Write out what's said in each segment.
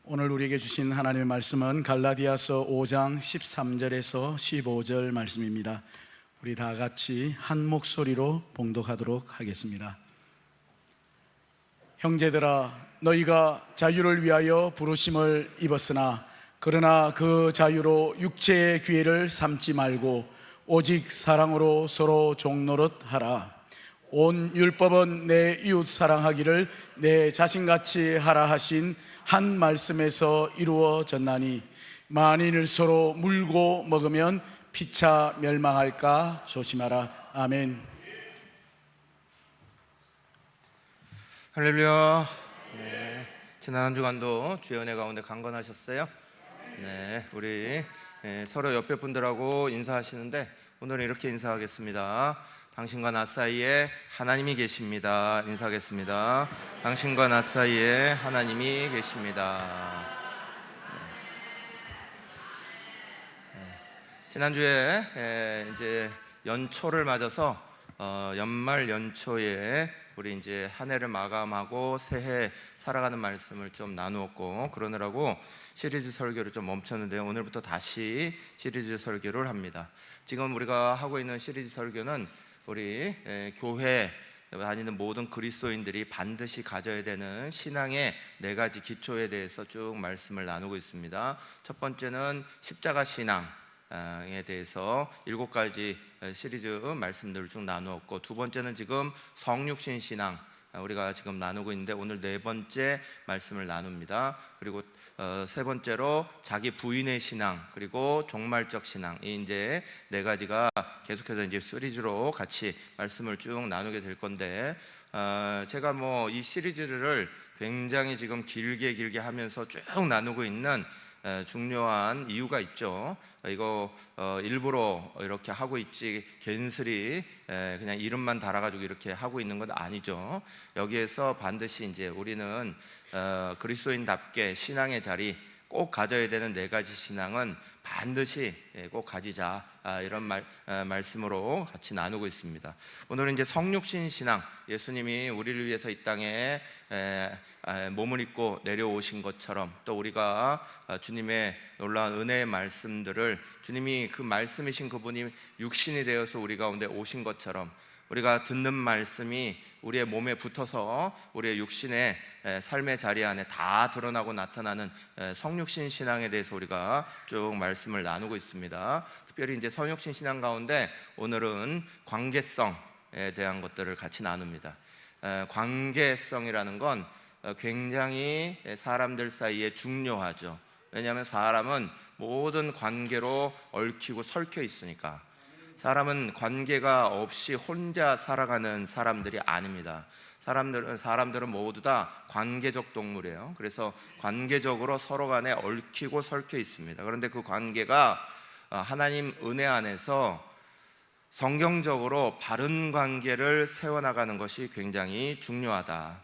오늘 우리에게 주신 하나님의 말씀은 갈라디아서 5장 13절에서 15절 말씀입니다. 우리 다 같이 한 목소리로 봉독하도록 하겠습니다. 형제들아, 너희가 자유를 위하여 부르심을 입었으나 그러나 그 자유로 육체의 기회를 삼지 말고 오직 사랑으로 서로 종노릇 하라. 온 율법은 내 이웃 사랑하기를 내 자신같이 하라 하신 한 말씀에서 이루어졌나니 만일 서로 물고 먹으면 피차 멸망할까 조심하라. 아멘. 할렐루야. 지난 한 주간도 주의 은혜 가운데 강건하셨어요? 네, 우리 서로 옆에 분들하고 인사하시는데 오늘은 이렇게 인사하겠습니다. 당신과 나 사이에 하나님이 계십니다. 인사하겠습니다. 당신과 나 사이에 하나님이 계십니다. 지난주에 이제 연초를 맞아서 연말 연초에 우리 이제 한 해를 마감하고 새해 살아가는 말씀을 좀 나누었고, 그러느라고 시리즈 설교를 좀 멈췄는데요. 오늘부터 다시 시리즈 설교를 합니다. 지금 우리가 하고 있는 시리즈 설교는 우리 교회 다니는 모든 그리스도인들이 반드시 가져야 되는 신앙의 4가지 기초에 대해서 쭉 말씀을 나누고 있습니다. 첫 번째는 십자가 신앙에 대해서 7가지 시리즈 말씀들을 쭉 나누었고, 두 번째는 지금 성육신 신앙 우리가 지금 나누고 있는데 오늘 4번째 말씀을 나눕니다. 그리고 세 번째로 자기 부인의 신앙, 그리고 종말적 신앙, 이 이제 4가지가 계속해서 이제 시리즈로 같이 말씀을 쭉 나누게 될 건데, 제가 이 시리즈를 굉장히 지금 길게 하면서 쭉 나누고 있는 중요한 이유가 있죠. 이거 일부러 이렇게 하고 있지 괜스레 그냥 이름만 달아가지고 이렇게 하고 있는 건 아니죠. 여기에서 반드시 이제 우리는 그리스도인답게 신앙의 자리 꼭 가져야 되는 4가지 신앙은 반드시 꼭 가지자, 이런 말씀으로 같이 나누고 있습니다. 오늘은 이제 성육신 신앙, 예수님이 우리를 위해서 이 땅에 몸을 입고 내려오신 것처럼, 또 우리가 주님의 놀라운 은혜의 말씀들을, 주님이 그 말씀이신 그분이 육신이 되어서 우리 가운데 오신 것처럼 우리가 듣는 말씀이 우리의 몸에 붙어서 우리의 육신의 삶의 자리 안에 다 드러나고 나타나는 성육신 신앙에 대해서 우리가 쭉 말씀을 나누고 있습니다. 특별히 이제 성육신 신앙 가운데 오늘은 관계성에 대한 것들을 같이 나눕니다. 관계성이라는 건 굉장히 사람들 사이에 중요하죠. 왜냐하면 사람은 모든 관계로 얽히고 설켜 있으니까. 사람은 관계가 없이 혼자 살아가는 사람들이 아닙니다. 사람들은 모두 다 관계적 동물이에요. 그래서 관계적으로 서로 간에 얽히고 설켜 있습니다. 그런데 그 관계가 하나님 은혜 안에서 성경적으로 바른 관계를 세워나가는 것이 굉장히 중요하다.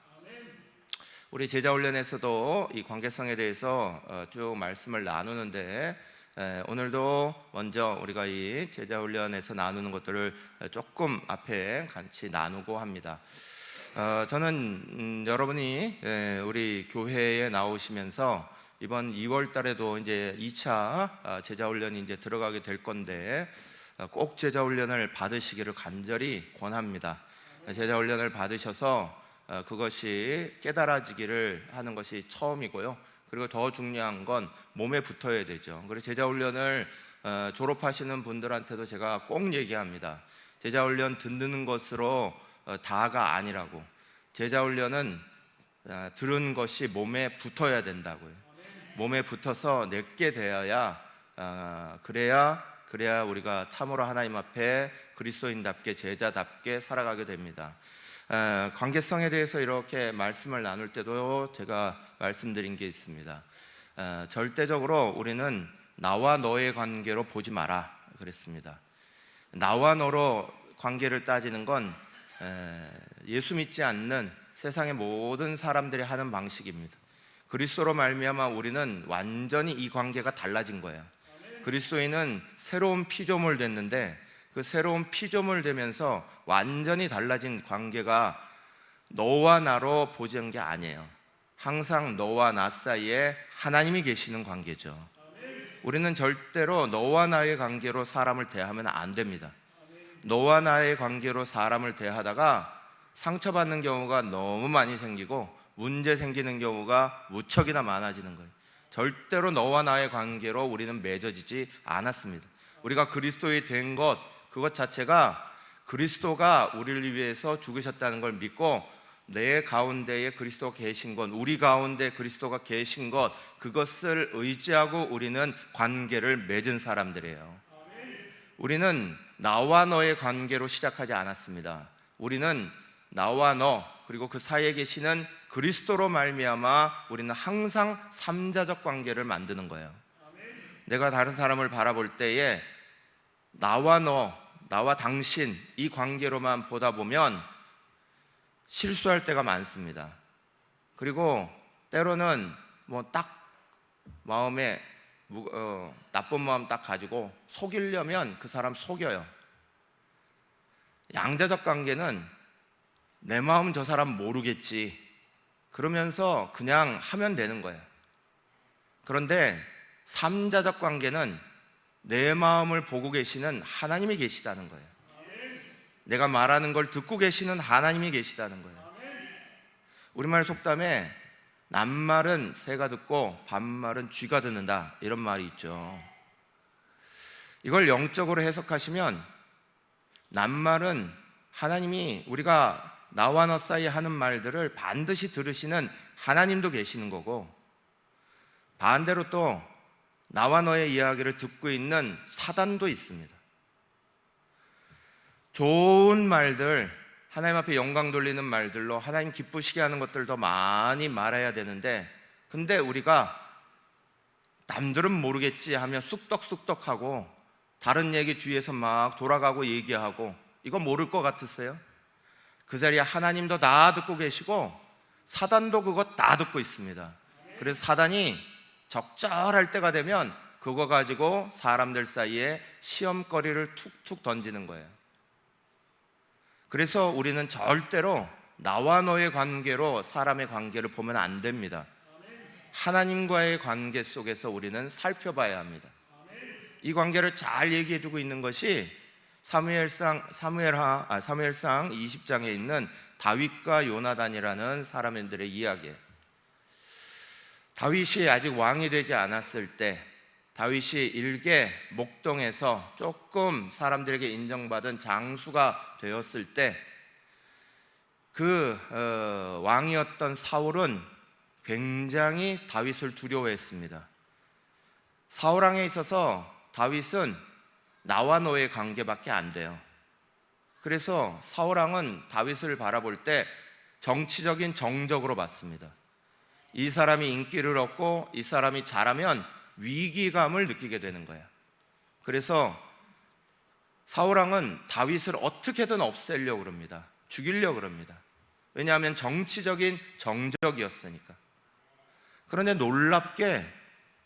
우리 제자훈련에서도 이 관계성에 대해서 쭉 말씀을 나누는데, 오늘도 먼저 우리가 이 제자훈련에서 나누는 것들을 조금 앞에 같이 나누고 합니다. 저는 여러분이 우리 교회에 나오시면서 이번 2월 달에도 이제 2차 제자훈련이 이제 들어가게 될 건데, 꼭 제자훈련을 받으시기를 간절히 권합니다. 제자훈련을 받으셔서 그것이 깨달아지기를 하는 것이 처음이고요. 그리고 더 중요한 건 몸에 붙어야 되죠. 그래서 제자훈련을 졸업하시는 분들한테도 제가 꼭 얘기합니다. 제자훈련 듣는 것으로 다가 아니라고. 제자훈련은 들은 것이 몸에 붙어야 된다고요. 몸에 붙어서 내게 되어야 그래야 우리가 참으로 하나님 앞에 그리스도인답게 제자답게 살아가게 됩니다. 관계성에 대해서 이렇게 말씀을 나눌 때도 제가 말씀드린 게 있습니다. 절대적으로 우리는 나와 너의 관계로 보지 마라 그랬습니다. 나와 너로 관계를 따지는 건 예수 믿지 않는 세상의 모든 사람들이 하는 방식입니다. 그리스도로 말미암아 우리는 완전히 이 관계가 달라진 거예요. 그리스도인은 새로운 피조물 됐는데, 그 새로운 피조물 되면서 완전히 달라진 관계가 너와 나로 보지는 게 아니에요. 항상 너와 나 사이에 하나님이 계시는 관계죠. 우리는 절대로 너와 나의 관계로 사람을 대하면 안 됩니다. 너와 나의 관계로 사람을 대하다가 상처받는 경우가 너무 많이 생기고 문제 생기는 경우가 무척이나 많아지는 거예요. 절대로 너와 나의 관계로 우리는 맺어지지 않았습니다. 우리가 그리스도의 된 것, 그것 자체가 그리스도가 우리를 위해서 죽으셨다는 걸 믿고 내 가운데에 그리스도가 계신 것, 우리 가운데 그리스도가 계신 것, 그것을 의지하고 우리는 관계를 맺은 사람들이에요. 우리는 나와 너의 관계로 시작하지 않았습니다. 우리는 나와 너 그리고 그 사이에 계시는 그리스도로 말미암아 우리는 항상 삼자적 관계를 만드는 거예요. 내가 다른 사람을 바라볼 때에 나와 너, 나와 당신 이 관계로만 보다 보면 실수할 때가 많습니다. 그리고 때로는 딱 마음에 나쁜 마음 딱 가지고 속이려면 그 사람 속여요. 양자적 관계는 내 마음 저 사람 모르겠지 그러면서 그냥 하면 되는 거예요. 그런데 삼자적 관계는 내 마음을 보고 계시는 하나님이 계시다는 거예요. 내가 말하는 걸 듣고 계시는 하나님이 계시다는 거예요. 우리말 속담에 낱말은 새가 듣고 반말은 쥐가 듣는다 이런 말이 있죠. 이걸 영적으로 해석하시면 낱말은 하나님이 우리가 나와 너 사이에 하는 말들을 반드시 들으시는 하나님도 계시는 거고, 반대로 또 나와 너의 이야기를 듣고 있는 사단도 있습니다. 좋은 말들, 하나님 앞에 영광 돌리는 말들로 하나님 기쁘시게 하는 것들도 많이 말해야 되는데, 근데 우리가 남들은 모르겠지 하며 쑥덕쑥덕하고 다른 얘기 뒤에서 막 돌아가고 얘기하고, 이거 모를 것 같으세요? 그 자리에 하나님도 다 듣고 계시고 사단도 그거 다 듣고 있습니다. 그래서 사단이 적절할 때가 되면 그거 가지고 사람들 사이에 시험거리를 툭툭 던지는 거예요. 그래서 우리는 절대로 나와 너의 관계로 사람의 관계를 보면 안 됩니다. 하나님과의 관계 속에서 우리는 살펴봐야 합니다. 이 관계를 잘 얘기해주고 있는 것이 사무엘상 20장에 있는 다윗과 요나단이라는 사람들의 이야기예요. 다윗이 아직 왕이 되지 않았을 때, 다윗이 일개 목동에서 조금 사람들에게 인정받은 장수가 되었을 때, 그 왕이었던 사울은 굉장히 다윗을 두려워했습니다. 사울왕에 있어서 다윗은 나와 너의 관계밖에 안 돼요. 그래서 사울왕은 다윗을 바라볼 때 정치적인 정적으로 봤습니다. 이 사람이 인기를 얻고 이 사람이 잘하면 위기감을 느끼게 되는 거예요. 그래서 사울왕은 다윗을 어떻게든 없애려고 그럽니다. 죽이려고 그럽니다. 왜냐하면 정치적인 정적이었으니까. 그런데 놀랍게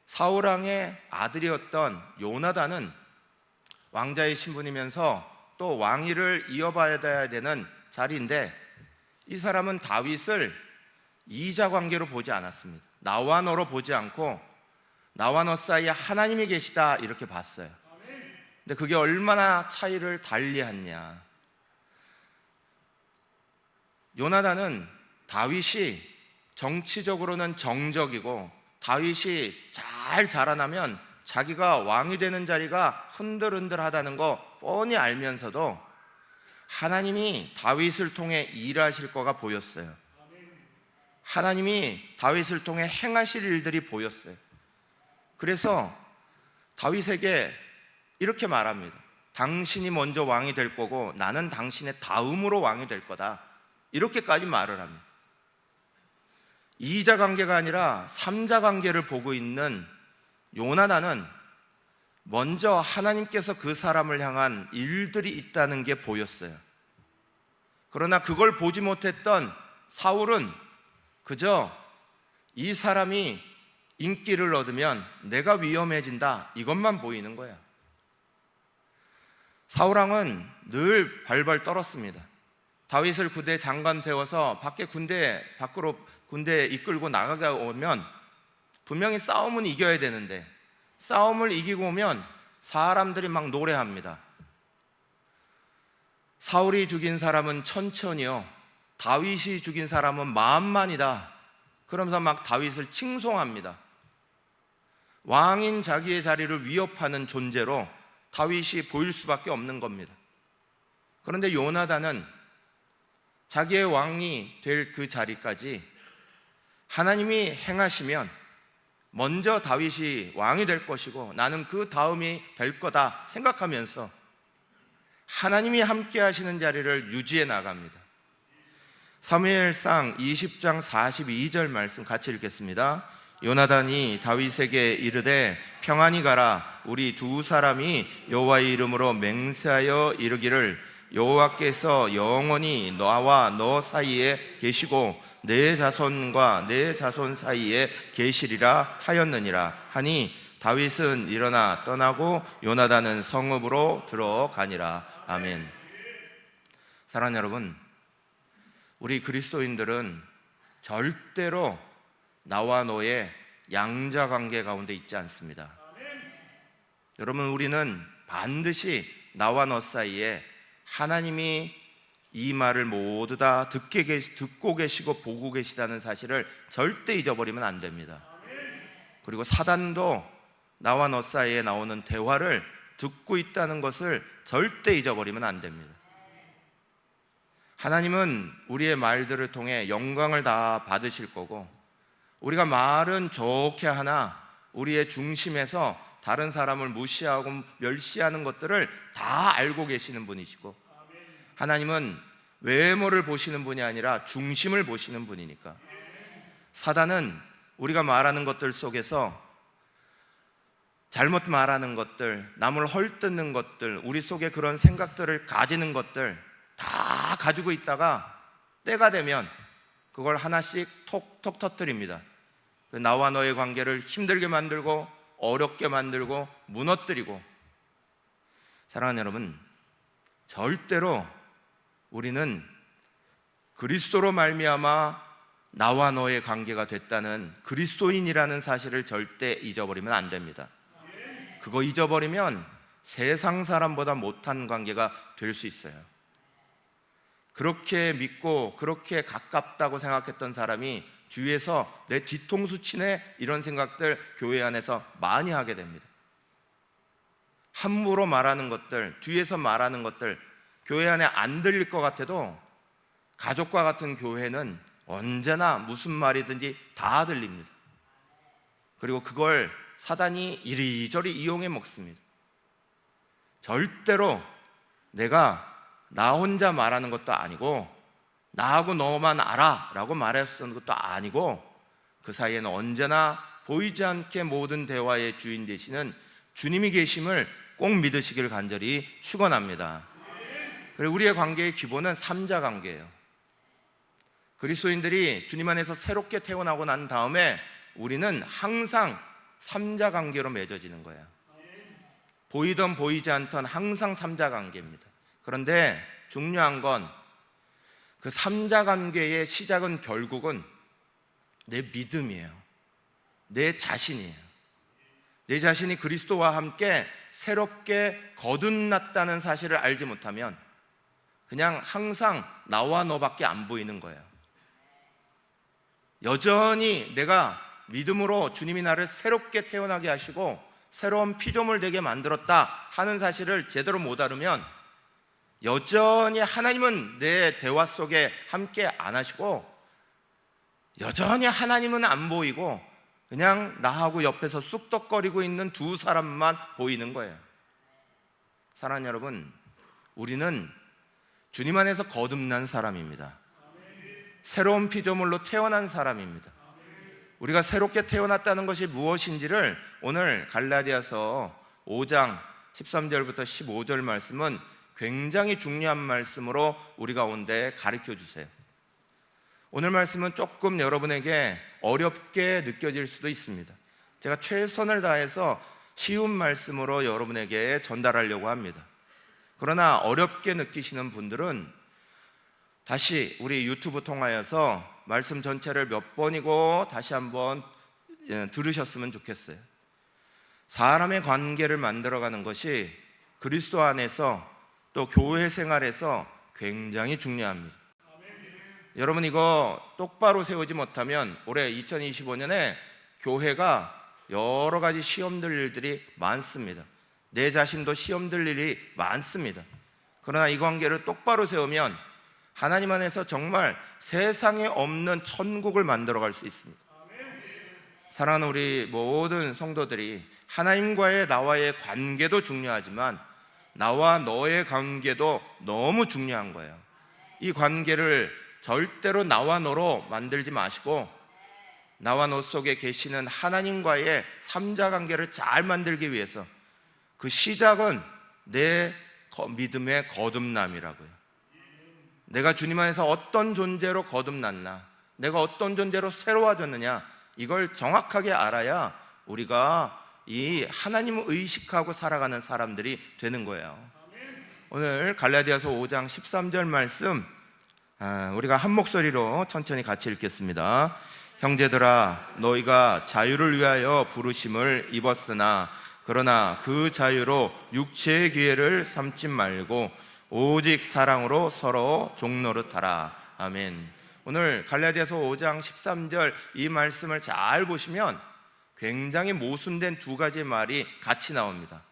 사울왕의 아들이었던 요나단은 왕자의 신분이면서 또 왕위를 이어받아야 되는 자리인데, 이 사람은 다윗을 이자 관계로 보지 않았습니다. 나와 너로 보지 않고 나와 너 사이에 하나님이 계시다 이렇게 봤어요. 근데 그게 얼마나 차이를 달리했냐. 요나단은 다윗이 정치적으로는 정적이고 다윗이 잘 자라나면 자기가 왕이 되는 자리가 흔들흔들하다는 거 뻔히 알면서도 하나님이 다윗을 통해 일하실 거가 보였어요. 하나님이 다윗을 통해 행하실 일들이 보였어요. 그래서 다윗에게 이렇게 말합니다. 당신이 먼저 왕이 될 거고 나는 당신의 다음으로 왕이 될 거다. 이렇게까지 말을 합니다. 이자 관계가 아니라 삼자 관계를 보고 있는 요나단은 먼저 하나님께서 그 사람을 향한 일들이 있다는 게 보였어요. 그러나 그걸 보지 못했던 사울은 그저 이 사람이 인기를 얻으면 내가 위험해진다 이것만 보이는 거야. 사울왕은 늘 발발 떨었습니다. 다윗을 군대 장관 세워서 밖으로 군대 이끌고 나가게 오면 분명히 싸움은 이겨야 되는데 싸움을 이기고 오면 사람들이 막 노래합니다. 사울이 죽인 사람은 천천히요, 다윗이 죽인 사람은 만만이다. 그러면서 막 다윗을 칭송합니다. 왕인 자기의 자리를 위협하는 존재로 다윗이 보일 수밖에 없는 겁니다. 그런데 요나단은 자기의 왕이 될 그 자리까지 하나님이 행하시면 먼저 다윗이 왕이 될 것이고 나는 그 다음이 될 거다 생각하면서 하나님이 함께 하시는 자리를 유지해 나갑니다. 사무엘상 20장 42절 말씀 같이 읽겠습니다. 요나단이 다윗에게 이르되 평안히 가라. 우리 두 사람이 여호와의 이름으로 맹세하여 이르기를 여호와께서 영원히 나와 너 사이에 계시고 내 자손과 내 자손 사이에 계시리라 하였느니라 하니 다윗은 일어나 떠나고 요나단은 성읍으로 들어가니라. 아멘. 사랑하는 여러분, 우리 그리스도인들은 절대로 나와 너의 양자 관계 가운데 있지 않습니다. 여러분, 우리는 반드시 나와 너 사이에 하나님이 이 말을 모두 다 듣고 계시고 보고 계시다는 사실을 절대 잊어버리면 안 됩니다. 그리고 사단도 나와 너 사이에 나오는 대화를 듣고 있다는 것을 절대 잊어버리면 안 됩니다. 하나님은 우리의 말들을 통해 영광을 다 받으실 거고, 우리가 말은 좋게 하나 우리의 중심에서 다른 사람을 무시하고 멸시하는 것들을 다 알고 계시는 분이시고, 하나님은 외모를 보시는 분이 아니라 중심을 보시는 분이니까 사단은 우리가 말하는 것들 속에서 잘못 말하는 것들, 남을 헐뜯는 것들, 우리 속에 그런 생각들을 가지는 것들 다 가지고 있다가 때가 되면 그걸 하나씩 톡톡 터뜨립니다. 나와 너의 관계를 힘들게 만들고 어렵게 만들고 무너뜨리고. 사랑하는 여러분, 절대로 우리는 그리스도로 말미암아 나와 너의 관계가 됐다는 그리스도인이라는 사실을 절대 잊어버리면 안 됩니다. 그거 잊어버리면 세상 사람보다 못한 관계가 될 수 있어요. 그렇게 믿고 그렇게 가깝다고 생각했던 사람이 뒤에서 내 뒤통수 치네, 이런 생각들 교회 안에서 많이 하게 됩니다. 함부로 말하는 것들, 뒤에서 말하는 것들 교회 안에 안 들릴 것 같아도 가족과 같은 교회는 언제나 무슨 말이든지 다 들립니다. 그리고 그걸 사단이 이리저리 이용해 먹습니다. 절대로 내가 나 혼자 말하는 것도 아니고 나하고 너만 알아 라고 말했던 것도 아니고 그 사이에는 언제나 보이지 않게 모든 대화의 주인 되시는 주님이 계심을 꼭 믿으시길 간절히 축원합니다. 그리고 우리의 관계의 기본은 삼자 관계예요. 그리스도인들이 주님 안에서 새롭게 태어나고 난 다음에 우리는 항상 삼자 관계로 맺어지는 거예요. 보이던 보이지 않던 항상 삼자 관계입니다. 그런데 중요한 건 그 삼자 관계의 시작은 결국은 내 믿음이에요. 내 자신이에요. 내 자신이 그리스도와 함께 새롭게 거듭났다는 사실을 알지 못하면 그냥 항상 나와 너밖에 안 보이는 거예요. 여전히 내가 믿음으로 주님이 나를 새롭게 태어나게 하시고 새로운 피조물 되게 만들었다 하는 사실을 제대로 못 알으면 여전히 하나님은 내 대화 속에 함께 안 하시고 여전히 하나님은 안 보이고 그냥 나하고 옆에서 쑥덕거리고 있는 두 사람만 보이는 거예요. 사랑하는 여러분, 우리는 주님 안에서 거듭난 사람입니다. 새로운 피조물로 태어난 사람입니다. 우리가 새롭게 태어났다는 것이 무엇인지를 오늘 갈라디아서 5장 13절부터 15절 말씀은 굉장히 중요한 말씀으로 우리 가운데 가르쳐 주세요. 오늘 말씀은 조금 여러분에게 어렵게 느껴질 수도 있습니다. 제가 최선을 다해서 쉬운 말씀으로 여러분에게 전달하려고 합니다. 그러나 어렵게 느끼시는 분들은 다시 우리 유튜브 통하여서 말씀 전체를 몇 번이고 다시 한번 들으셨으면 좋겠어요. 사람의 관계를 만들어가는 것이 그리스도 안에서 또 교회 생활에서 굉장히 중요합니다. 여러분, 이거 똑바로 세우지 못하면 올해 2025년에 교회가 여러 가지 시험 들 일들이 많습니다. 내 자신도 시험 들 일이 많습니다. 그러나 이 관계를 똑바로 세우면 하나님 안에서 정말 세상에 없는 천국을 만들어갈 수 있습니다. 사랑하는 우리 모든 성도들이 하나님과의 나와의 관계도 중요하지만 나와 너의 관계도 너무 중요한 거예요. 이 관계를 절대로 나와 너로 만들지 마시고 나와 너 속에 계시는 하나님과의 삼자 관계를 잘 만들기 위해서 그 시작은 내 믿음의 거듭남이라고요. 내가 주님 안에서 어떤 존재로 거듭났나, 내가 어떤 존재로 새로워졌느냐, 이걸 정확하게 알아야 우리가 이 하나님을 의식하고 살아가는 사람들이 되는 거예요. 오늘 갈라디아서 5장 13절 말씀 우리가 한 목소리로 천천히 같이 읽겠습니다. 형제들아, 너희가 자유를 위하여 부르심을 입었으나 그러나 그 자유로 육체의 기회를 삼지 말고 오직 사랑으로 서로 종노릇하라. 아멘. 오늘 갈라디아서 5장 13절 이 말씀을 잘 보시면 굉장히 모순된 두 가지의 말이 같이 나옵니다.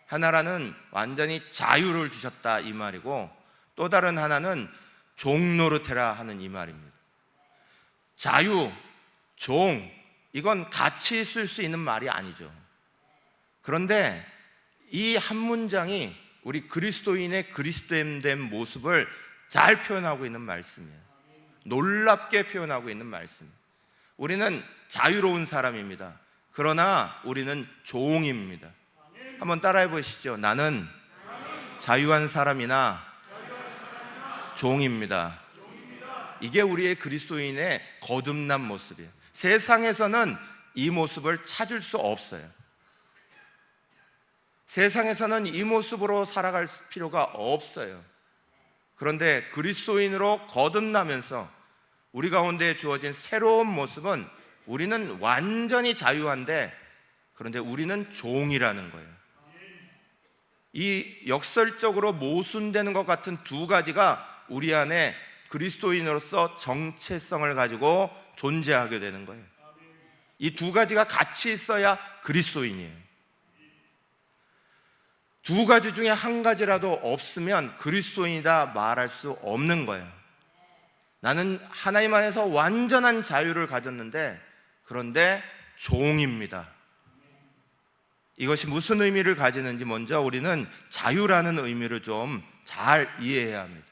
하나는 완전히 자유를 주셨다 이 말이고, 또 다른 하나는 종노릇해라 하는 이 말입니다. 자유, 종, 이건 같이 쓸 수 있는 말이 아니죠. 그런데 이 한 문장이 우리 그리스도인의 그리스도인된 모습을 잘 표현하고 있는 말씀이에요. 놀랍게 표현하고 있는 말씀. 우리는 자유로운 사람입니다. 그러나 우리는 종입니다. 한번 따라해 보시죠. 나는 자유한 사람이나 종입니다. 이게 우리의 그리스도인의 거듭난 모습이에요. 세상에서는 이 모습을 찾을 수 없어요. 세상에서는 이 모습으로 살아갈 필요가 없어요. 그런데 그리스도인으로 거듭나면서 우리 가운데 주어진 새로운 모습은 우리는 완전히 자유한데, 그런데 우리는 종이라는 거예요. 이 역설적으로 모순되는 것 같은 두 가지가 우리 안에 그리스도인으로서 정체성을 가지고 존재하게 되는 거예요. 이 두 가지가 같이 있어야 그리스도인이에요. 두 가지 중에 한 가지라도 없으면 그리스도인이다 말할 수 없는 거예요. 나는 하나님 안에서 완전한 자유를 가졌는데, 그런데 종입니다. 이것이 무슨 의미를 가지는지 먼저 우리는 자유라는 의미를 좀 잘 이해해야 합니다.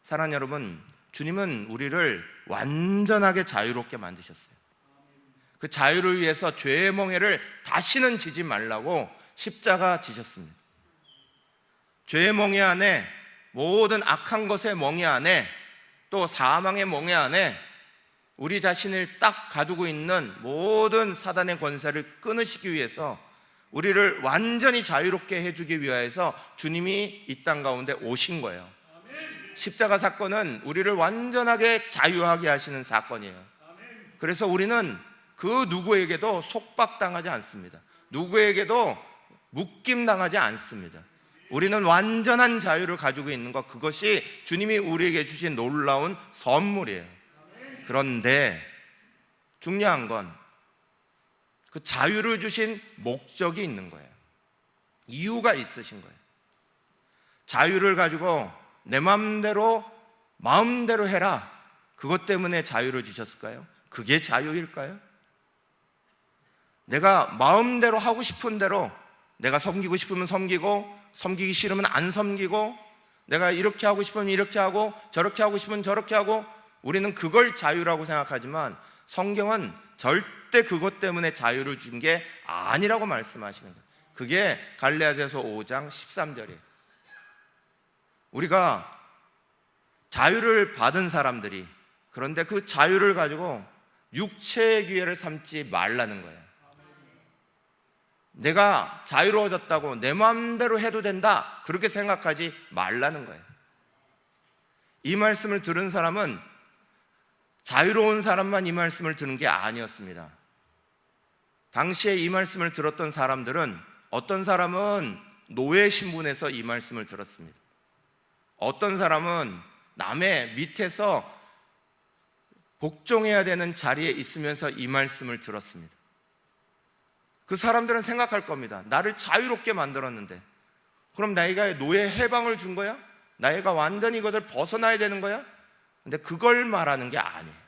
사랑하는 여러분, 주님은 우리를 완전하게 자유롭게 만드셨어요. 그 자유를 위해서 죄의 멍에를 다시는 지지 말라고 십자가 지셨습니다. 죄의 멍에 안에, 모든 악한 것의 멍에 안에, 또 사망의 멍에 안에 우리 자신을 딱 가두고 있는 모든 사단의 권세를 끊으시기 위해서, 우리를 완전히 자유롭게 해주기 위해서 주님이 이 땅 가운데 오신 거예요. 십자가 사건은 우리를 완전하게 자유하게 하시는 사건이에요. 그래서 우리는 그 누구에게도 속박당하지 않습니다. 누구에게도 묶임당하지 않습니다. 우리는 완전한 자유를 가지고 있는 것, 그것이 주님이 우리에게 주신 놀라운 선물이에요. 그런데 중요한 건 그 자유를 주신 목적이 있는 거예요. 이유가 있으신 거예요. 자유를 가지고 내 마음대로 해라, 그것 때문에 자유를 주셨을까요? 그게 자유일까요? 내가 마음대로 하고 싶은 대로, 내가 섬기고 싶으면 섬기고, 섬기기 싫으면 안 섬기고, 내가 이렇게 하고 싶으면 이렇게 하고, 저렇게 하고 싶으면 저렇게 하고, 우리는 그걸 자유라고 생각하지만 성경은 절대 그것 때문에 자유를 준 게 아니라고 말씀하시는 거예요. 그게 갈라디아서 5장 13절이에요. 우리가 자유를 받은 사람들이, 그런데 그 자유를 가지고 육체의 기회를 삼지 말라는 거예요. 내가 자유로워졌다고 내 마음대로 해도 된다, 그렇게 생각하지 말라는 거예요. 이 말씀을 들은 사람은 자유로운 사람만 이 말씀을 듣는 게 아니었습니다. 당시에 이 말씀을 들었던 사람들은 어떤 사람은 노예 신분에서 이 말씀을 들었습니다. 어떤 사람은 남의 밑에서 복종해야 되는 자리에 있으면서 이 말씀을 들었습니다. 그 사람들은 생각할 겁니다. 나를 자유롭게 만들었는데 그럼 나이가 노예 해방을 준 거야? 나이가 완전히 이것을 벗어나야 되는 거야? 근데 그걸 말하는 게 아니에요.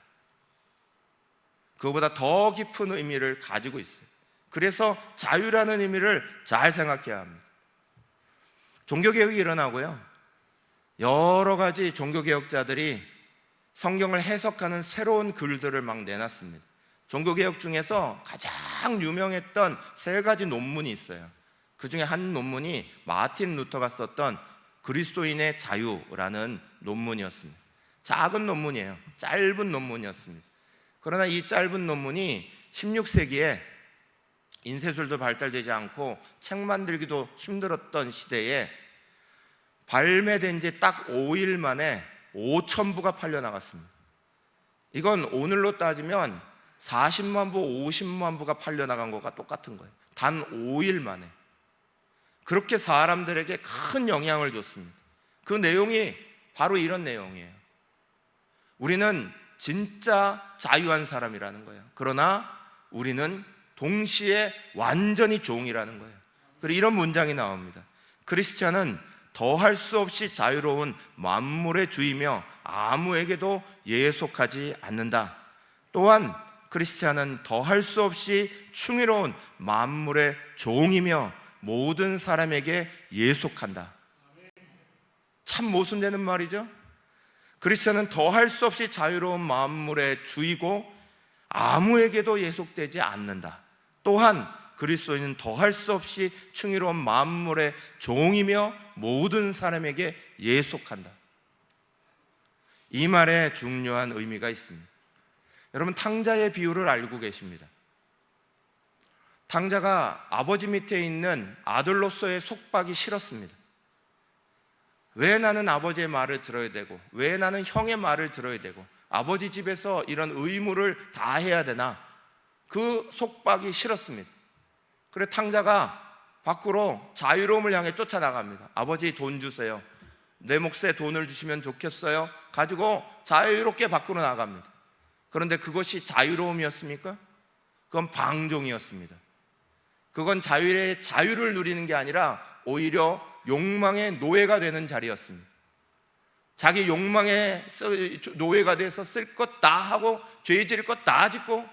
그거보다 더 깊은 의미를 가지고 있어요. 그래서 자유라는 의미를 잘 생각해야 합니다. 종교개혁이 일어나고요, 여러 가지 종교개혁자들이 성경을 해석하는 새로운 글들을 막 내놨습니다. 종교개혁 중에서 가장 유명했던 3가지 논문이 있어요. 그 중에 한 논문이 마틴 루터가 썼던 그리스도인의 자유라는 논문이었습니다. 작은 논문이에요. 짧은 논문이었습니다. 그러나 이 짧은 논문이 16세기에 인쇄술도 발달되지 않고 책 만들기도 힘들었던 시대에 발매된 지 딱 5일 만에 5,000부가 팔려나갔습니다. 이건 오늘로 따지면 40만 부, 50만 부가 팔려나간 것과 똑같은 거예요. 단 5일 만에. 그렇게 사람들에게 큰 영향을 줬습니다. 그 내용이 바로 이런 내용이에요. 우리는 진짜 자유한 사람이라는 거예요. 그러나 우리는 동시에 완전히 종이라는 거예요. 그리고 이런 문장이 나옵니다. 크리스찬은 더할 수 없이 자유로운 만물의 주이며 아무에게도 예속하지 않는다. 또한 크리스찬은 더할 수 없이 충의로운 만물의 종이며 모든 사람에게 예속한다. 참 모순되는 말이죠. 크리스찬은 더할 수 없이 자유로운 만물의 주이고 아무에게도 예속되지 않는다. 또한 그리스도인은 더할 수 없이 충의로운 만물의 종이며 모든 사람에게 예속한다. 이 말에 중요한 의미가 있습니다. 여러분, 탕자의 비유를 알고 계십니다. 탕자가 아버지 밑에 있는 아들로서의 속박이 싫었습니다. 왜 나는 아버지의 말을 들어야 되고, 왜 나는 형의 말을 들어야 되고, 아버지 집에서 이런 의무를 다 해야 되나, 그 속박이 싫었습니다. 그래서 탕자가 밖으로 자유로움을 향해 쫓아나갑니다. 아버지, 돈 주세요. 내 몫에 돈을 주시면 좋겠어요. 가지고 자유롭게 밖으로 나갑니다. 그런데 그것이 자유로움이었습니까? 그건 방종이었습니다. 그건 자유를 누리는 게 아니라 오히려 욕망의 노예가 되는 자리였습니다. 자기 욕망의 노예가 돼서 쓸 것 다 하고 죄 지을 것 다 짓고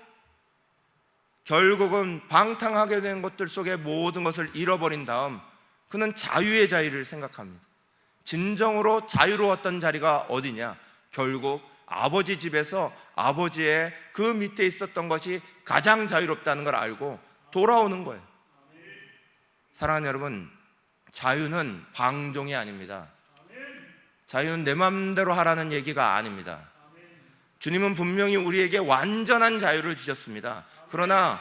결국은 방탕하게 된 것들 속에 모든 것을 잃어버린 다음 그는 자유의 자리를 생각합니다. 진정으로 자유로웠던 자리가 어디냐? 결국 아버지 집에서 아버지의 그 밑에 있었던 것이 가장 자유롭다는 걸 알고 돌아오는 거예요. 사랑하는 여러분, 자유는 방종이 아닙니다. 자유는 내 맘대로 하라는 얘기가 아닙니다. 주님은 분명히 우리에게 완전한 자유를 주셨습니다. 그러나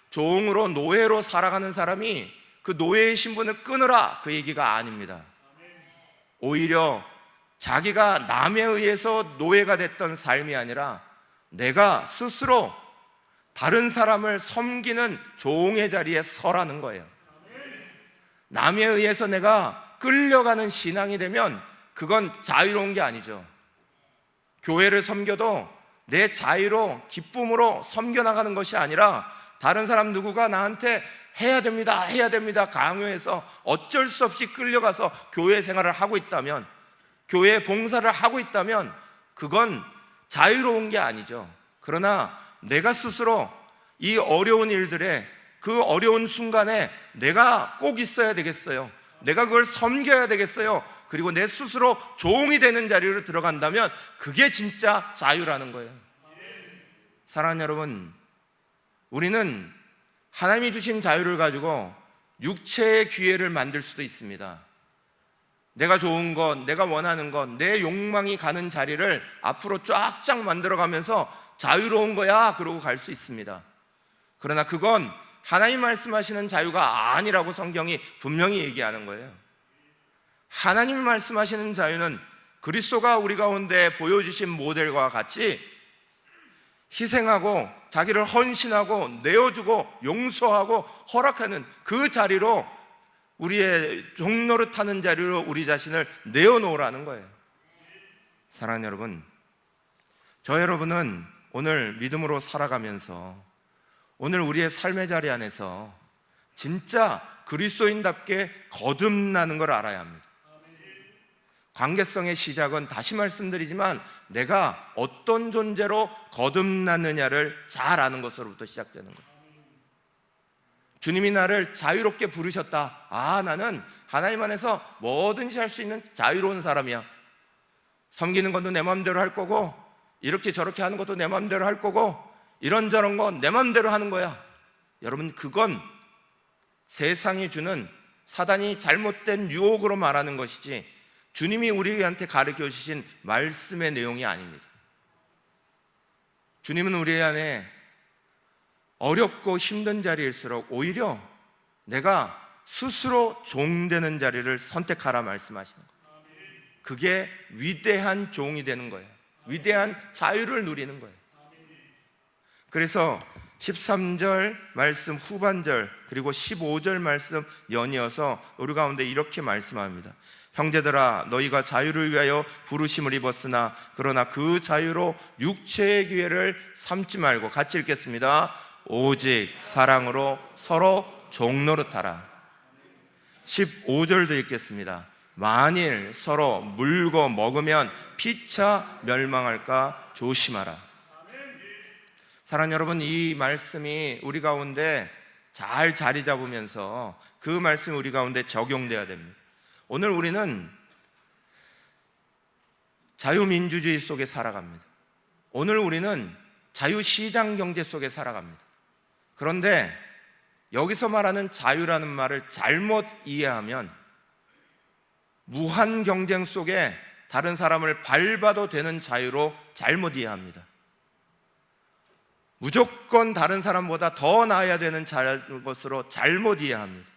종으로 노예로 살아가는 사람이 그 노예의 신분을 끊으라, 그 얘기가 아닙니다. 오히려 자기가 남에 의해서 노예가 됐던 삶이 아니라 내가 스스로 다른 사람을 섬기는 종의 자리에 서라는 거예요. 남에 의해서 내가 끌려가는 신앙이 되면 그건 자유로운 게 아니죠. 교회를 섬겨도 내 자유로 기쁨으로 섬겨나가는 것이 아니라 다른 사람 누구가 나한테 해야 됩니다 강요해서 어쩔 수 없이 끌려가서 교회 생활을 하고 있다면, 교회 봉사를 하고 있다면 그건 자유로운 게 아니죠. 그러나 내가 스스로 이 어려운 일들에, 그 어려운 순간에 내가 꼭 있어야 되겠어요. 내가 그걸 섬겨야 되겠어요. 그리고 내 스스로 종이 되는 자리로 들어간다면 그게 진짜 자유라는 거예요. 사랑하는 여러분, 우리는 하나님이 주신 자유를 가지고 육체의 기회를 만들 수도 있습니다. 내가 좋은 것, 내가 원하는 것, 내 욕망이 가는 자리를 앞으로 쫙쫙 만들어가면서 자유로운 거야 그러고 갈 수 있습니다. 그러나 그건 하나님 말씀하시는 자유가 아니라고 성경이 분명히 얘기하는 거예요. 하나님이 말씀하시는 자유는 그리스도가 우리 가운데 보여주신 모델과 같이 희생하고 자기를 헌신하고 내어주고 용서하고 허락하는 그 자리로, 우리의 종노릇하는 자리로 우리 자신을 내어놓으라는 거예요. 사랑하는 여러분, 저 여러분은 오늘 믿음으로 살아가면서 오늘 우리의 삶의 자리 안에서 진짜 그리스도인답게 거듭나는 걸 알아야 합니다. 관계성의 시작은 다시 말씀드리지만 내가 어떤 존재로 거듭났느냐를 잘 아는 것으로부터 시작되는 거예요. 주님이 나를 자유롭게 부르셨다. 아, 나는 하나님 안에서 뭐든지 할 수 있는 자유로운 사람이야. 섬기는 것도 내 마음대로 할 거고, 이렇게 저렇게 하는 것도 내 마음대로 할 거고, 이런저런 건 내 마음대로 하는 거야. 여러분, 그건 세상이 주는 사단이 잘못된 유혹으로 말하는 것이지 주님이 우리한테 가르쳐 주신 말씀의 내용이 아닙니다. 주님은 우리 안에 어렵고 힘든 자리일수록 오히려 내가 스스로 종되는 자리를 선택하라 말씀하시는 거예요. 그게 위대한 종이 되는 거예요. 위대한 자유를 누리는 거예요. 그래서 13절 말씀 후반절 그리고 15절 말씀 연이어서 우리 가운데 이렇게 말씀합니다. 형제들아, 너희가 자유를 위하여 부르심을 입었으나 그러나 그 자유로 육체의 기회를 삼지 말고, 같이 읽겠습니다. 오직 사랑으로 서로 종노릇하라. 15절도 읽겠습니다. 만일 서로 물고 먹으면 피차 멸망할까 조심하라. 사랑하는 여러분, 이 말씀이 우리 가운데 잘 자리 잡으면서 그 말씀이 우리 가운데 적용돼야 됩니다. 오늘 우리는 자유민주주의 속에 살아갑니다. 오늘 우리는 자유시장 경제 속에 살아갑니다. 그런데 여기서 말하는 자유라는 말을 잘못 이해하면 무한 경쟁 속에 다른 사람을 밟아도 되는 자유로 잘못 이해합니다. 무조건 다른 사람보다 더 나아야 되는 것으로 잘못 이해합니다.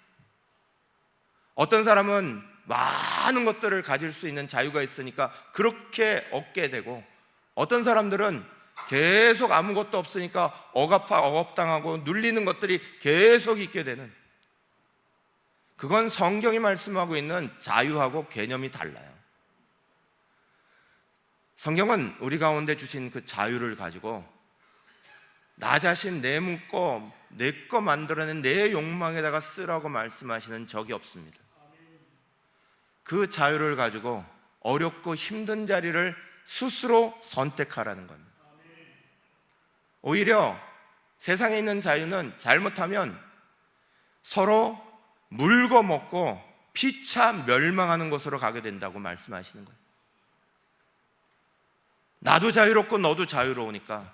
어떤 사람은 많은 것들을 가질 수 있는 자유가 있으니까 그렇게 얻게 되고, 어떤 사람들은 계속 아무것도 없으니까 억압당하고 눌리는 것들이 계속 있게 되는, 그건 성경이 말씀하고 있는 자유하고 개념이 달라요. 성경은 우리 가운데 주신 그 자유를 가지고 나 자신 내묻고 내 거 만들어낸 내 욕망에다가 쓰라고 말씀하시는 적이 없습니다. 그 자유를 가지고 어렵고 힘든 자리를 스스로 선택하라는 겁니다. 오히려 세상에 있는 자유는 잘못하면 서로 물고 먹고 피차 멸망하는 곳으로 가게 된다고 말씀하시는 거예요. 나도 자유롭고 너도 자유로우니까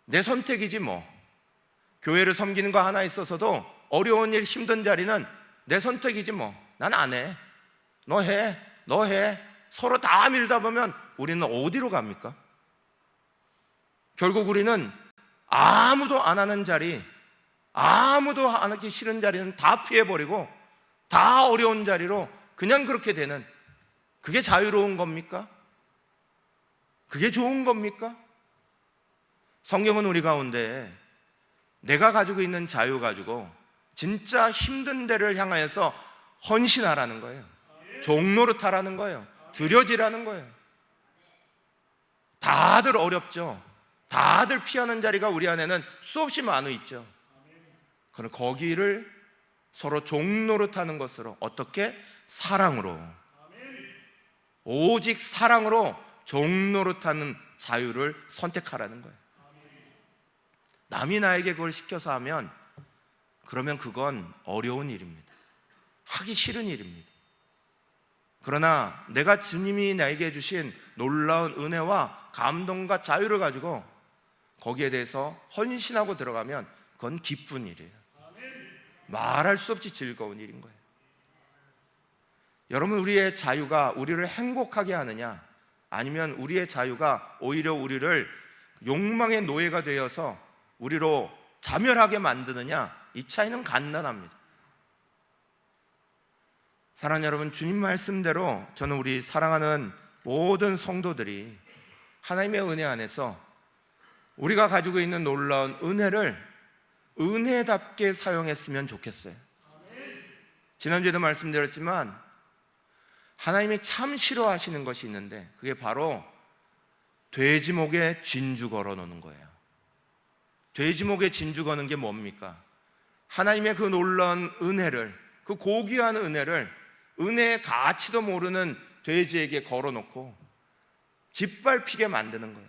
내 선택이지 뭐. 교회를 섬기는 거 하나 있어서도 어려운 일, 힘든 자리는 내 선택이지 뭐. 난 안 해. 너 해. 너 해. 서로 다 밀다 보면 우리는 어디로 갑니까? 결국 우리는 아무도 안 하는 자리, 아무도 안 하기 싫은 자리는 다 피해버리고 다 어려운 자리로 그냥 그렇게 되는, 그게 자유로운 겁니까? 그게 좋은 겁니까? 성경은 우리 가운데 내가 가지고 있는 자유 가지고 진짜 힘든 데를 향하여서 헌신하라는 거예요. 종노릇하라는 거예요. 드려지라는 거예요. 다들 어렵죠. 다들 피하는 자리가 우리 안에는 수없이 많이 있죠. 그럼 거기를 서로 종노릇하는 것으로, 어떻게? 사랑으로, 오직 사랑으로 종노릇하는 자유를 선택하라는 거예요. 남이 나에게 그걸 시켜서 하면 그러면 그건 어려운 일입니다. 하기 싫은 일입니다. 그러나 내가 주님이 나에게 주신 놀라운 은혜와 감동과 자유를 가지고 거기에 대해서 헌신하고 들어가면 그건 기쁜 일이에요. 말할 수 없이 즐거운 일인 거예요. 여러분, 우리의 자유가 우리를 행복하게 하느냐, 아니면 우리의 자유가 오히려 우리를 욕망의 노예가 되어서 우리로 자멸하게 만드느냐, 이 차이는 간단합니다. 사랑하는 여러분, 주님 말씀대로 저는 우리 사랑하는 모든 성도들이 하나님의 은혜 안에서 우리가 가지고 있는 놀라운 은혜를 은혜답게 사용했으면 좋겠어요. 지난주에도 말씀드렸지만 하나님이 참 싫어하시는 것이 있는데 그게 바로 돼지목에 진주 걸어 놓는 거예요. 돼지목에 진주 거는 게 뭡니까? 하나님의 그 놀라운 은혜를, 그 고귀한 은혜를 은혜의 가치도 모르는 돼지에게 걸어놓고 짓밟히게 만드는 거예요.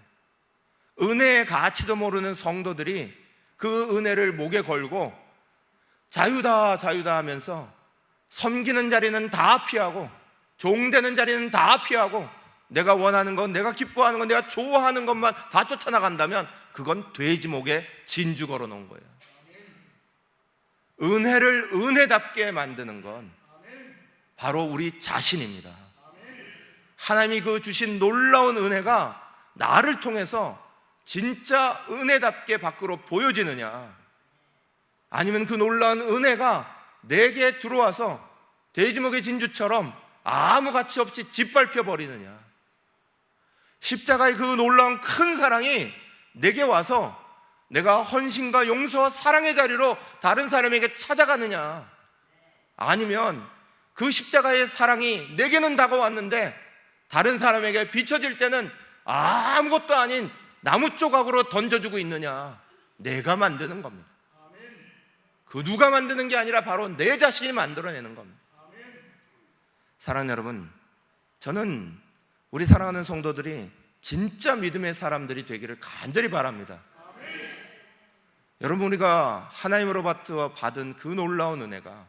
은혜의 가치도 모르는 성도들이 그 은혜를 목에 걸고 자유다 자유다 하면서 섬기는 자리는 다 피하고 종되는 자리는 다 피하고 내가 원하는 건, 내가 기뻐하는 건, 내가 좋아하는 것만 다 쫓아나간다면 그건 돼지목에 진주 걸어놓은 거예요. 은혜를 은혜답게 만드는 건 바로 우리 자신입니다. 하나님이 그 주신 놀라운 은혜가 나를 통해서 진짜 은혜답게 밖으로 보여지느냐, 아니면 그 놀라운 은혜가 내게 들어와서 돼지목의 진주처럼 아무 가치 없이 짓밟혀 버리느냐. 십자가의 그 놀라운 큰 사랑이 내게 와서 내가 헌신과 용서와 사랑의 자리로 다른 사람에게 찾아가느냐, 아니면 그 십자가의 사랑이 내게는 다가왔는데 다른 사람에게 비춰질 때는 아무것도 아닌 나무 조각으로 던져주고 있느냐. 내가 만드는 겁니다. 그 누가 만드는 게 아니라 바로 내 자신이 만들어내는 겁니다. 사랑하는 여러분, 저는 우리 사랑하는 성도들이 진짜 믿음의 사람들이 되기를 간절히 바랍니다. 여러분, 우리가 하나님으로부터 받은 그 놀라운 은혜가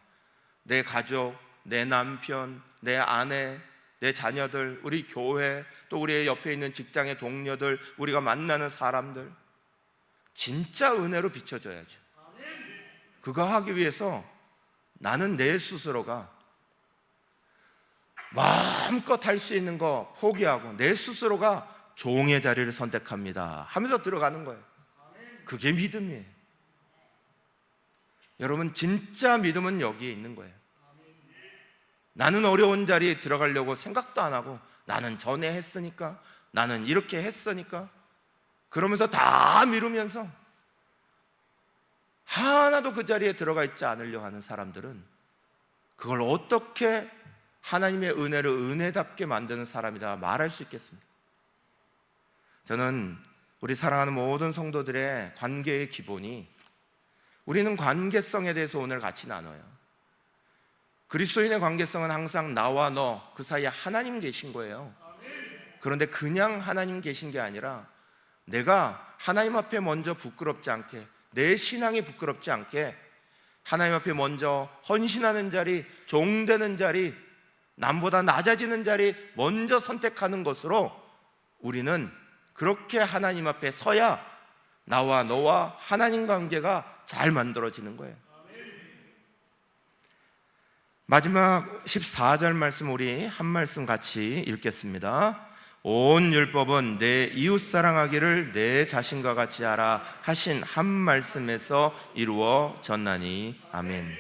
내 가족, 내 남편, 내 아내, 내 자녀들, 우리 교회, 또 우리 옆에 있는 직장의 동료들, 우리가 만나는 사람들, 진짜 은혜로 비춰져야죠. 그거 하기 위해서 나는 내 스스로가 마음껏 할 수 있는 거 포기하고 내 스스로가 종의 자리를 선택합니다 하면서 들어가는 거예요. 그게 믿음이에요. 여러분, 진짜 믿음은 여기에 있는 거예요. 나는 어려운 자리에 들어가려고 생각도 안 하고 나는 전에 했으니까, 나는 이렇게 했으니까, 그러면서 다 미루면서 하나도 그 자리에 들어가 있지 않으려 하는 사람들은 그걸 어떻게 하나님의 은혜를 은혜답게 만드는 사람이다 말할 수 있겠습니까? 저는 우리 사랑하는 모든 성도들의 관계의 기본이, 우리는 관계성에 대해서 오늘 같이 나눠요. 그리스도인의 관계성은 항상 나와 너 그 사이에 하나님 계신 거예요. 그런데 그냥 하나님 계신 게 아니라 내가 하나님 앞에 먼저 부끄럽지 않게, 내 신앙이 부끄럽지 않게 하나님 앞에 먼저 헌신하는 자리, 종되는 자리, 남보다 낮아지는 자리 먼저 선택하는 것으로 우리는 그렇게 하나님 앞에 서야 나와 너와 하나님 관계가 잘 만들어지는 거예요. 마지막 14절 말씀 우리 한 말씀 같이 읽겠습니다. 온 율법은 내 이웃 사랑하기를 내 자신과 같이 하라 하신 한 말씀에서 이루어졌나니. 아멘.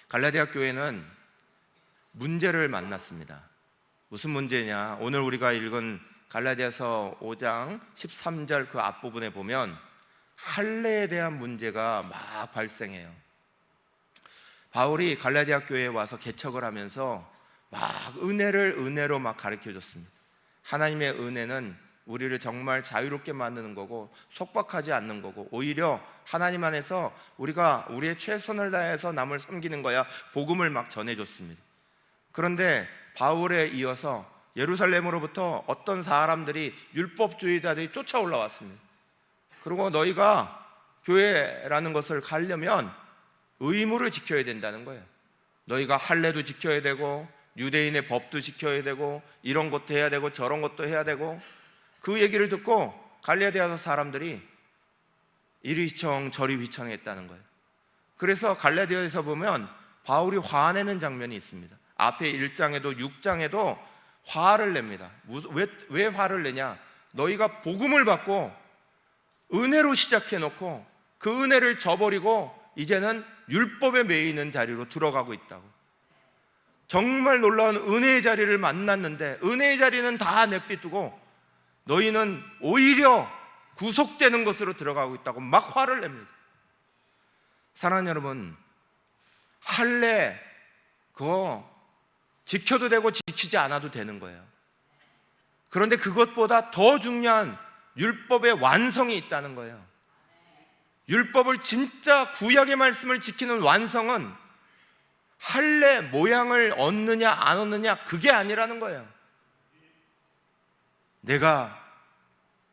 갈라디아 교회는 문제를 만났습니다. 무슨 문제냐? 오늘 우리가 읽은 갈라디아서 5장 13절 그 앞부분에 보면 할례에 대한 문제가 막 발생해요. 바울이 갈라디아 교회에 와서 개척을 하면서 막 은혜를 은혜로 막 가르쳐 줬습니다. 하나님의 은혜는 우리를 정말 자유롭게 만드는 거고 속박하지 않는 거고, 오히려 하나님 안에서 우리가 우리의 최선을 다해서 남을 섬기는 거야 복음을 막 전해줬습니다. 그런데 바울에 이어서 예루살렘으로부터 어떤 사람들이, 율법주의자들이 쫓아 올라왔습니다. 그리고 너희가 교회라는 것을 가려면 의무를 지켜야 된다는 거예요. 너희가 할례도 지켜야 되고 유대인의 법도 지켜야 되고 이런 것도 해야 되고 저런 것도 해야 되고, 그 얘기를 듣고 갈라디아 사람들이 이리 휘청 저리 휘청했다는 거예요. 그래서 갈라디아에서 보면 바울이 화내는 장면이 있습니다. 앞에 1장에도 6장에도 화를 냅니다. 왜 화를 내냐? 너희가 복음을 받고 은혜로 시작해놓고 그 은혜를 저버리고 이제는 율법에 매이는 자리로 들어가고 있다고. 정말 놀라운 은혜의 자리를 만났는데 은혜의 자리는 다 내비두고 너희는 오히려 구속되는 것으로 들어가고 있다고 막 화를 냅니다. 사랑하는 여러분, 할례 그거 지켜도 되고 지키지 않아도 되는 거예요. 그런데 그것보다 더 중요한 율법의 완성이 있다는 거예요. 율법을 진짜 구약의 말씀을 지키는 완성은 할례 모양을 얻느냐 안 얻느냐 그게 아니라는 거예요. 내가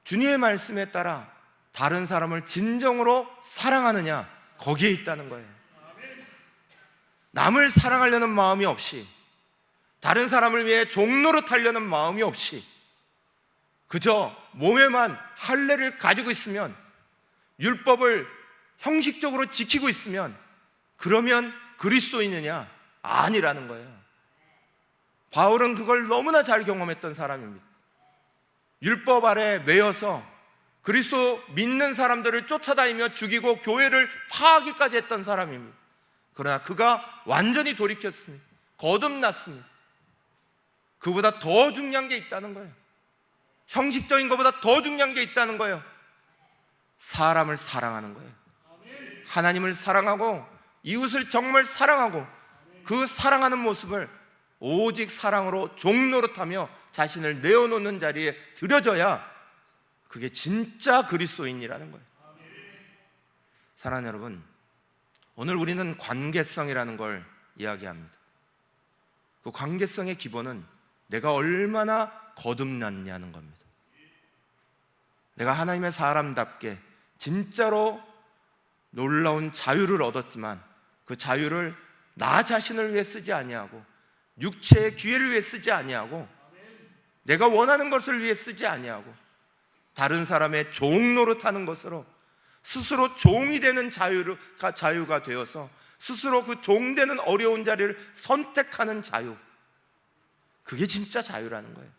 주님의 말씀에 따라 다른 사람을 진정으로 사랑하느냐 거기에 있다는 거예요. 남을 사랑하려는 마음이 없이, 다른 사람을 위해 종노릇하려는 마음이 없이 그저 몸에만 할례를 가지고 있으면, 율법을 형식적으로 지키고 있으면 그러면 그리스도인이냐? 아니라는 거예요. 바울은 그걸 너무나 잘 경험했던 사람입니다. 율법 아래 매여서 그리스도 믿는 사람들을 쫓아다니며 죽이고 교회를 파하기까지 했던 사람입니다. 그러나 그가 완전히 돌이켰습니다. 거듭났습니다. 그보다 더 중요한 게 있다는 거예요. 형식적인 것보다 더 중요한 게 있다는 거예요. 사람을 사랑하는 거예요. 하나님을 사랑하고 이웃을 정말 사랑하고 그 사랑하는 모습을 오직 사랑으로 종노릇하며 자신을 내어놓는 자리에 들여져야 그게 진짜 그리스도인이라는 거예요. 사랑하는 여러분, 오늘 우리는 관계성이라는 걸 이야기합니다. 그 관계성의 기본은 내가 얼마나 거듭났냐는 겁니다. 내가 하나님의 사람답게 진짜로 놀라운 자유를 얻었지만 그 자유를 나 자신을 위해 쓰지 아니하고 육체의 기회를 위해 쓰지 아니하고 내가 원하는 것을 위해 쓰지 아니하고 다른 사람의 종 노릇하는 것으로 스스로 종이 되는 자유가 되어서 스스로 그 종되는 어려운 자리를 선택하는 자유, 그게 진짜 자유라는 거예요.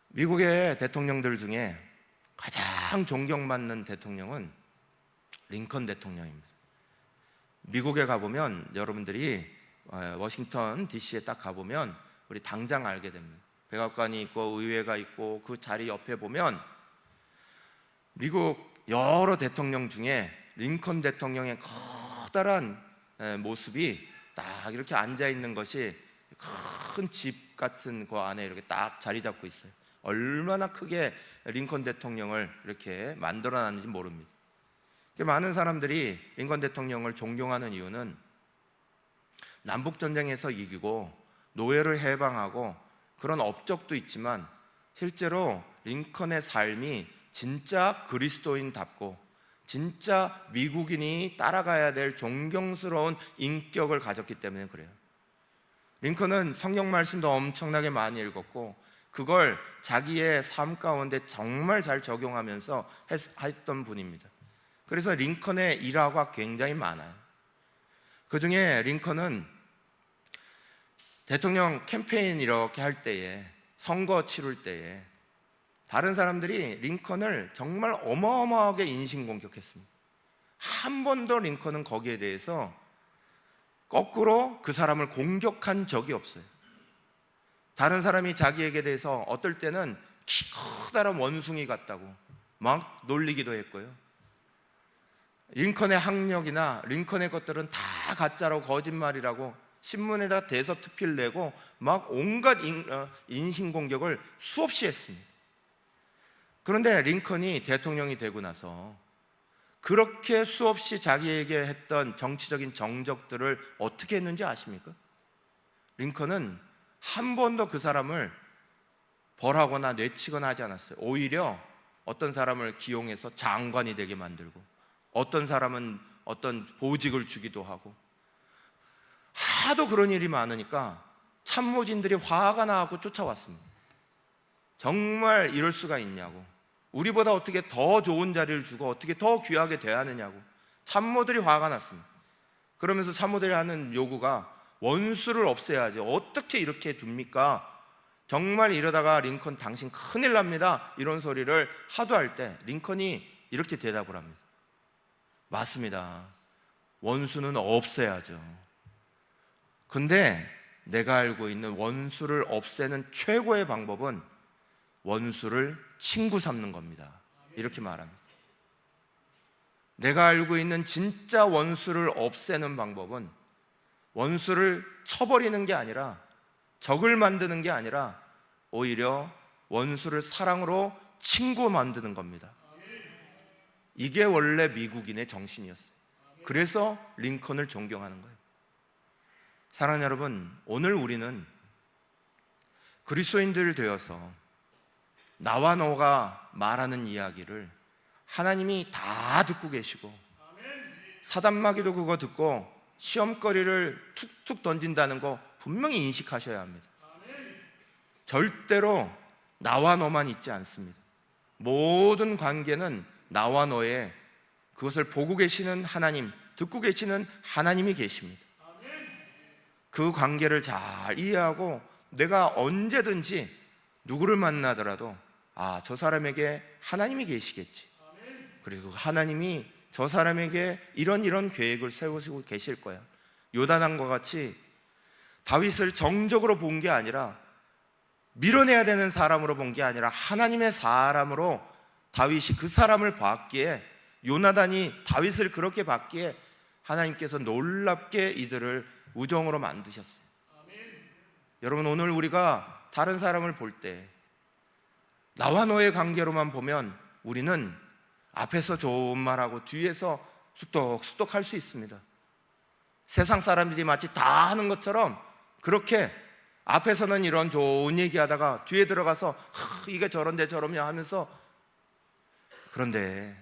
미국의 대통령들 중에 가장 존경받는 대통령은 링컨 대통령입니다. 미국에 가보면 여러분들이 워싱턴 DC에 딱 가보면 우리 당장 알게 됩니다. 백악관이 있고 의회가 있고 그 자리 옆에 보면 미국 여러 대통령 중에 링컨 대통령의 커다란 모습이 딱 이렇게 앉아있는 것이 큰 집 같은 그 안에 이렇게 딱 자리 잡고 있어요. 얼마나 크게 링컨 대통령을 이렇게 만들어놨는지 모릅니다. 많은 사람들이 링컨 대통령을 존경하는 이유는 남북전쟁에서 이기고 노예를 해방하고 그런 업적도 있지만 실제로 링컨의 삶이 진짜 그리스도인답고 진짜 미국인이 따라가야 될 존경스러운 인격을 가졌기 때문에 그래요. 링컨은 성경 말씀도 엄청나게 많이 읽었고 그걸 자기의 삶 가운데 정말 잘 적용하면서 했던 분입니다. 그래서 링컨의 일화가 굉장히 많아요. 그 중에 링컨은 대통령 캠페인 이렇게 할 때에, 선거 치룰 때에 다른 사람들이 링컨을 정말 어마어마하게 인신공격했습니다. 한 번도 링컨은 거기에 대해서 거꾸로 그 사람을 공격한 적이 없어요. 다른 사람이 자기에게 대해서 어떨 때는 키 커다란 원숭이 같다고 막 놀리기도 했고요. 링컨의 학력이나 링컨의 것들은 다 가짜라고 거짓말이라고 신문에다 대서특필 내고 막 온갖 인신공격을 수없이 했습니다. 그런데 링컨이 대통령이 되고 나서 그렇게 수없이 자기에게 했던 정치적인 정적들을 어떻게 했는지 아십니까? 링컨은 한 번도 그 사람을 벌하거나 뇌치거나 하지 않았어요. 오히려 어떤 사람을 기용해서 장관이 되게 만들고 어떤 사람은 어떤 보직을 주기도 하고 하도 그런 일이 많으니까 참모진들이 화가 나고 쫓아왔습니다. 정말 이럴 수가 있냐고, 우리보다 어떻게 더 좋은 자리를 주고 어떻게 더 귀하게 대하느냐고 참모들이 화가 났습니다. 그러면서 참모들이 하는 요구가 원수를 없애야지 어떻게 이렇게 둡니까? 정말 이러다가 링컨 당신 큰일 납니다 이런 소리를 하도 할 때 링컨이 이렇게 대답을 합니다. 맞습니다. 원수는 없애야죠. 근데 내가 알고 있는 원수를 없애는 최고의 방법은 원수를 친구 삼는 겁니다. 이렇게 말합니다. 내가 알고 있는 진짜 원수를 없애는 방법은 원수를 쳐버리는 게 아니라, 적을 만드는 게 아니라 오히려 원수를 사랑으로 친구 만드는 겁니다. 이게 원래 미국인의 정신이었어요. 그래서 링컨을 존경하는 거예요. 사랑하는 여러분, 오늘 우리는 그리스도인들 되어서 나와 너가 말하는 이야기를 하나님이 다 듣고 계시고, 사단마귀도 그거 듣고 시험거리를 툭툭 던진다는 거 분명히 인식하셔야 합니다. 절대로 나와 너만 있지 않습니다. 모든 관계는 나와 너의, 그것을 보고 계시는 하나님, 듣고 계시는 하나님이 계십니다. 그 관계를 잘 이해하고 내가 언제든지 누구를 만나더라도 저 사람에게 하나님이 계시겠지, 그리고 하나님이 저 사람에게 이런 계획을 세우시고 계실 거야. 요나단과 같이 다윗을 정적으로 본 게 아니라, 밀어내야 되는 사람으로 본 게 아니라 하나님의 사람으로 다윗이 그 사람을 봤기에, 요나단이 다윗을 그렇게 봤기에 하나님께서 놀랍게 이들을 우정으로 만드셨어요. 여러분, 오늘 우리가 다른 사람을 볼 때 나와 너의 관계로만 보면 우리는 앞에서 좋은 말하고 뒤에서 쑥덕쑥덕 할 수 있습니다. 세상 사람들이 마치 다 하는 것처럼 그렇게 앞에서는 이런 좋은 얘기하다가 뒤에 들어가서 이게 저런데 저러냐 하면서, 그런데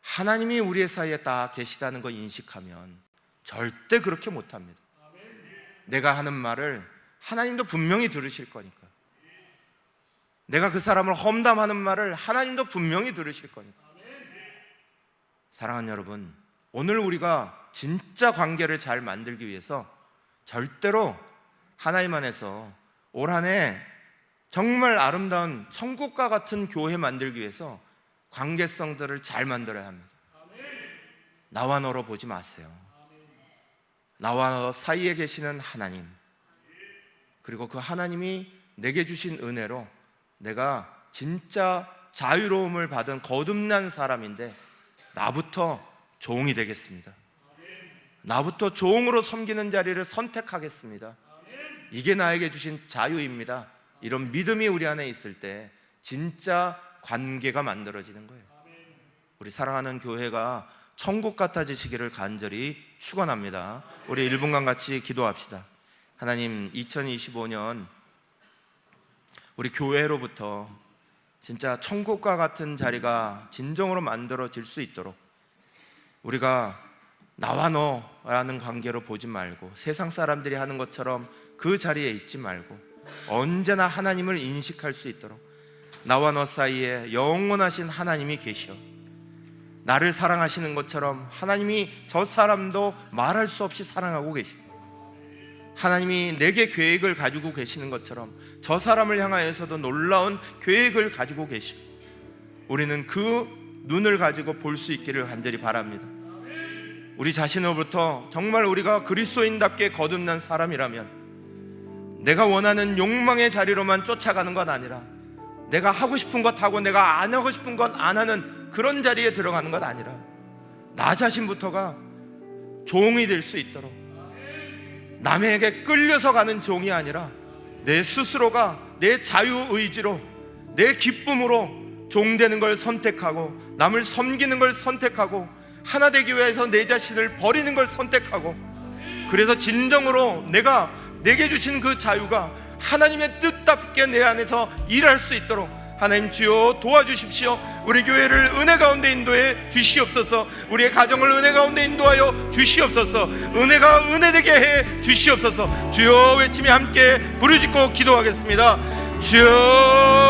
하나님이 우리의 사이에 딱 계시다는 거 인식하면 절대 그렇게 못합니다. 내가 하는 말을 하나님도 분명히 들으실 거니까, 내가 그 사람을 험담하는 말을 하나님도 분명히 들으실 거니까. 사랑하는 여러분, 오늘 우리가 진짜 관계를 잘 만들기 위해서 절대로 하나님 안에서 올 한 해 정말 아름다운 천국과 같은 교회 만들기 위해서 관계성들을 잘 만들어야 합니다. 나와 너로 보지 마세요. 나와 너 사이에 계시는 하나님, 그리고 그 하나님이 내게 주신 은혜로 내가 진짜 자유로움을 받은 거듭난 사람인데 나부터 종이 되겠습니다. 나부터 종으로 섬기는 자리를 선택하겠습니다. 이게 나에게 주신 자유입니다. 이런 믿음이 우리 안에 있을 때 진짜 관계가 만들어지는 거예요. 우리 사랑하는 교회가 천국 같아지시기를 간절히 축원합니다. 우리 1분간 같이 기도합시다. 하나님, 2025년 우리 교회로부터 진짜 천국과 같은 자리가 진정으로 만들어질 수 있도록 우리가 나와 너라는 관계로 보지 말고 세상 사람들이 하는 것처럼 그 자리에 있지 말고 언제나 하나님을 인식할 수 있도록 나와 너 사이에 영원하신 하나님이 계셔 나를 사랑하시는 것처럼 하나님이 저 사람도 말할 수 없이 사랑하고 계시고, 하나님이 내게 계획을 가지고 계시는 것처럼 저 사람을 향하여서도 놀라운 계획을 가지고 계시고, 우리는 그 눈을 가지고 볼 수 있기를 간절히 바랍니다. 우리 자신으로부터 정말 우리가 그리스도인답게 거듭난 사람이라면 내가 원하는 욕망의 자리로만 쫓아가는 것 아니라, 내가 하고 싶은 것 하고 내가 안 하고 싶은 것 안 하는 그런 자리에 들어가는 것 아니라 나 자신부터가 종이 될 수 있도록, 남에게 끌려서 가는 종이 아니라 내 스스로가 내 자유의지로 내 기쁨으로 종되는 걸 선택하고 남을 섬기는 걸 선택하고 하나 되기 위해서 내 자신을 버리는 걸 선택하고, 그래서 진정으로 내게 주신 그 자유가 하나님의 뜻답게 내 안에서 일할 수 있도록 하나님 주여 도와주십시오. 우리 교회를 은혜 가운데 인도해 주시옵소서. 우리의 가정을 은혜 가운데 인도하여 주시옵소서. 은혜가 은혜되게 해 주시옵소서. 주여 외치며 함께 부르짖고 기도하겠습니다. 주여